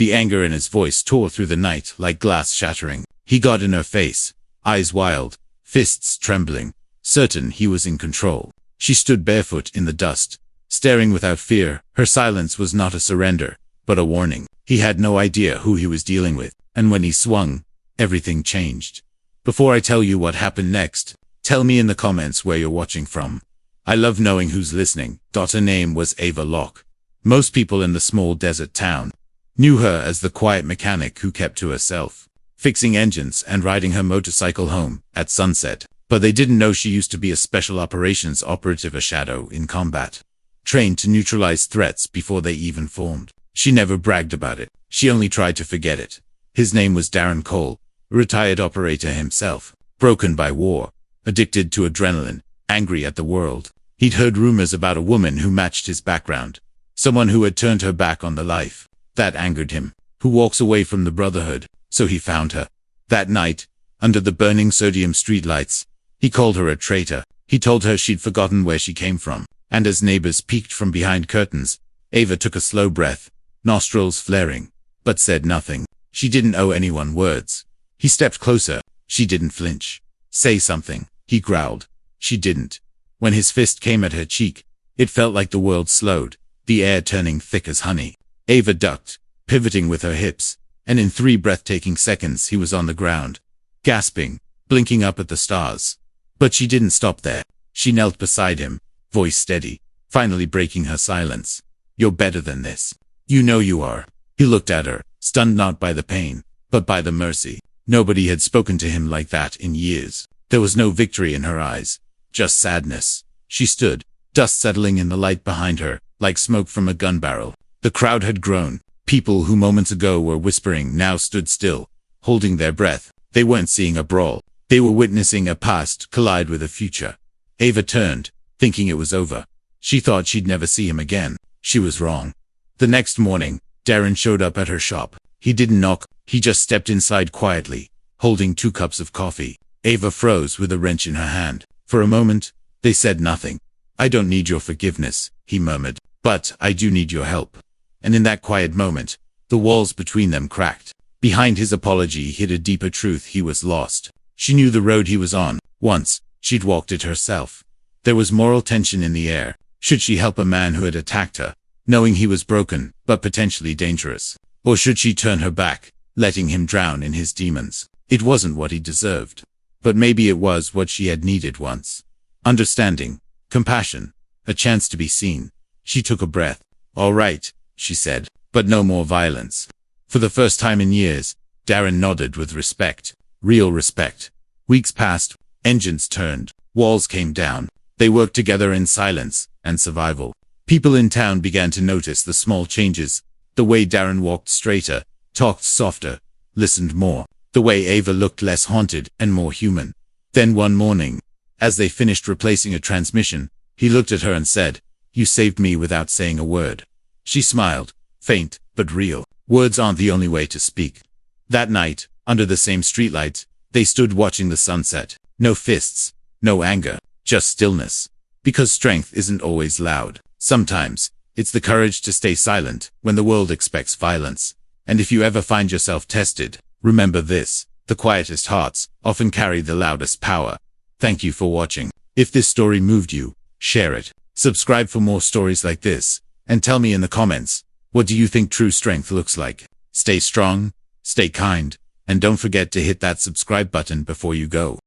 The anger in his voice tore through the night like glass shattering. He got in her face, eyes wild, fists trembling, certain he was in control. She stood barefoot in the dust, staring without fear. Her silence was not a surrender, but a warning. He had no idea who he was dealing with, and when he swung, everything changed. Before I tell you what happened next, tell me in the comments where you're watching from. I love knowing who's listening. Her name was Ava Locke. Most people in the small desert town knew her as the quiet mechanic who kept to herself, fixing engines and riding her motorcycle home at sunset. But they didn't know she used to be a special operations operative, a shadow in combat, trained to neutralize threats before they even formed. She never bragged about it. She only tried to forget it. His name was Darren Cole, a retired operator himself, broken by war, addicted to adrenaline, angry at the world. He'd heard rumors about a woman who matched his background, someone who had turned her back on the life that angered him, who walks away from the brotherhood. So he found her. That night, under the burning sodium streetlights, he called her a traitor. He told her she'd forgotten where she came from. And as neighbors peeked from behind curtains, Ava took a slow breath, nostrils flaring, but said nothing. She didn't owe anyone words. He stepped closer. She didn't flinch. Say something, he growled. She didn't. When his fist came at her cheek, it felt like the world slowed, the air turning thick as honey. Ava ducked, pivoting with her hips, and in 3 breathtaking seconds he was on the ground, gasping, blinking up at the stars. But she didn't stop there. She knelt beside him, voice steady, finally breaking her silence. You're better than this. You know you are. He looked at her, stunned not by the pain, but by the mercy. Nobody had spoken to him like that in years. There was no victory in her eyes, just sadness. She stood, dust settling in the light behind her, like smoke from a gun barrel. The crowd had grown. People who moments ago were whispering now stood still, holding their breath. They weren't seeing a brawl. They were witnessing a past collide with a future. Ava turned, thinking it was over. She thought she'd never see him again. She was wrong. The next morning, Darren showed up at her shop. He didn't knock. He just stepped inside quietly, holding 2 cups of coffee. Ava froze with a wrench in her hand. For a moment, they said nothing. I don't need your forgiveness, he murmured, but I do need your help. And in that quiet moment, the walls between them cracked. Behind his apology hid a deeper truth. He was lost. She knew the road he was on. Once, she'd walked it herself. There was moral tension in the air. Should she help a man who had attacked her, knowing he was broken, but potentially dangerous? Or should she turn her back, letting him drown in his demons? It wasn't what he deserved. But maybe it was what she had needed once. Understanding, compassion, a chance to be seen. She took a breath. All right, she said, but no more violence. For the first time in years, Darren nodded with respect. Real respect. Weeks passed, engines turned, walls came down. They worked together in silence and survival. People in town began to notice the small changes. The way Darren walked straighter, talked softer, listened more. The way Ava looked less haunted and more human. Then one morning, as they finished replacing a transmission, he looked at her and said, "You saved me," without saying a word. She smiled, faint but real. Words aren't the only way to speak. That night, under the same streetlights, they stood watching the sunset. No fists, no anger, just stillness. Because strength isn't always loud. Sometimes, it's the courage to stay silent when the world expects violence. And if you ever find yourself tested, remember this: the quietest hearts often carry the loudest power. Thank you for watching. If this story moved you, share it. Subscribe for more stories like this, and tell me in the comments, what do you think true strength looks like? Stay strong, stay kind, and don't forget to hit that subscribe button before you go.